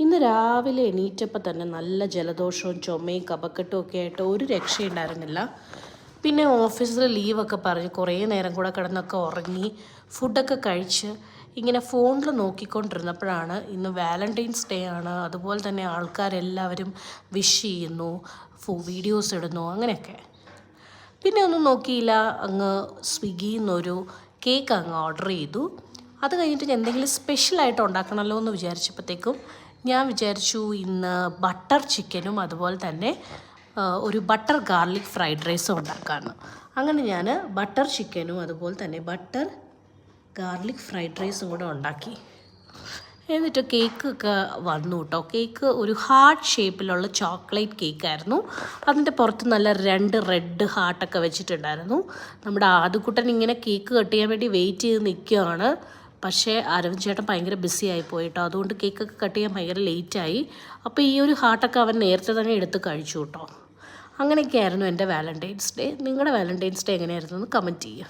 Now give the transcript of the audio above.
ഇന്ന് രാവിലെ എണീറ്റപ്പോൾ തന്നെ നല്ല ജലദോഷവും ചുമയും കഫക്കെട്ടും ഒക്കെ ആയിട്ട് ഒരു രക്ഷയുണ്ടായിരുന്നില്ല. പിന്നെ ഓഫീസിൽ ലീവൊക്കെ പറഞ്ഞ് കുറേ നേരം കൂടെ കിടന്നൊക്കെ ഉറങ്ങി ഫുഡൊക്കെ കഴിച്ച് ഇങ്ങനെ ഫോണിൽ നോക്കിക്കൊണ്ടിരുന്നപ്പോഴാണ് ഇന്ന് വാലൻറ്റൈൻസ് ഡേ ആണ്. അതുപോലെ തന്നെ ആൾക്കാരെല്ലാവരും വിഷ് ചെയ്യുന്നു, വീഡിയോസ് ഇടുന്നു, അങ്ങനെയൊക്കെ. പിന്നെ ഒന്നും നോക്കിയില്ല, അങ്ങ് സ്വിഗ്ഗിയിൽ നിന്നൊരു കേക്ക് അങ്ങ് ഓർഡർ ചെയ്തു. അത് കഴിഞ്ഞിട്ട് എന്തെങ്കിലും സ്പെഷ്യലായിട്ട് ഉണ്ടാക്കണമല്ലോ എന്ന് വിചാരിച്ചപ്പോഴത്തേക്കും ഞാൻ വിചാരിച്ചു ഇന്ന് ബട്ടർ ചിക്കനും അതുപോലെ തന്നെ ഒരു ബട്ടർ ഗാർലിക് ഫ്രൈഡ് റൈസും ഉണ്ടാക്കാമെന്ന്. അങ്ങനെ ഞാൻ ബട്ടർ ചിക്കനും അതുപോലെ തന്നെ ബട്ടർ ഗാർലിക് ഫ്രൈഡ് റൈസും കൂടെ ഉണ്ടാക്കി. എന്നിട്ട് കേക്കൊക്കെ വന്നു കേട്ടോ. കേക്ക് ഒരു ഹാർട്ട് ഷേപ്പിലുള്ള ചോക്ലേറ്റ് കേക്കായിരുന്നു. അതിൻ്റെ പുറത്ത് നല്ല 2 റെഡ് ഹാർട്ടൊക്കെ വെച്ചിട്ടുണ്ടായിരുന്നു. നമ്മുടെ ആദ്യക്കുട്ടൻ ഇങ്ങനെ കേക്ക് കട്ട് ചെയ്യാൻ വേണ്ടി വെയിറ്റ് ചെയ്ത് നിൽക്കുകയാണ്. പക്ഷേ അരവിന്ദ് ചേട്ടൻ ഭയങ്കര ബിസി ആയിപ്പോയി കേട്ടോ. അതുകൊണ്ട് കേക്കൊക്കെ കട്ട് ചെയ്യാൻ ഭയങ്കര ലേറ്റായി. അപ്പോൾ ഈ ഒരു ഹാർട്ടൊക്കെ അവൻ നേരത്തെ തന്നെ എടുത്ത് കഴിച്ചു കേട്ടോ. അങ്ങനെയൊക്കെയായിരുന്നു എൻ്റെ വാലൻറ്റൈൻസ് ഡേ. നിങ്ങളുടെ വാലൻറ്റൈൻസ് ഡേ എങ്ങനെയായിരുന്നു എന്ന് കമൻറ്റ് ചെയ്യുക.